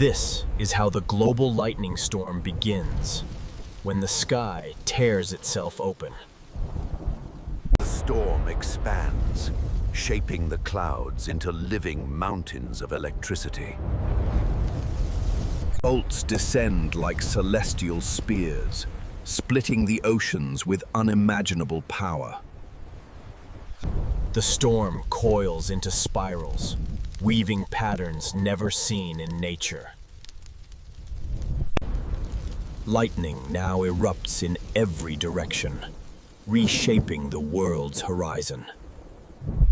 This is how the global lightning storm begins, when the sky tears itself open. The storm expands, shaping the clouds into living mountains of electricity. Bolts descend like celestial spears, splitting the oceans with unimaginable power. The storm coils into spirals, weaving patterns never seen in nature. Lightning now erupts in every direction, reshaping the world's horizon.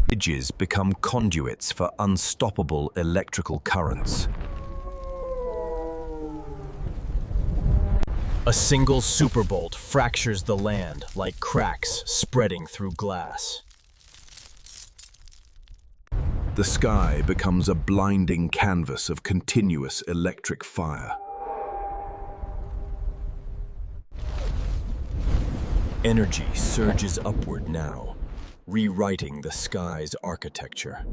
Ridges become conduits for unstoppable electrical currents. A single superbolt fractures the land like cracks spreading through glass. The sky becomes a blinding canvas of continuous electric fire. Energy surges upward now, rewriting the sky's architecture.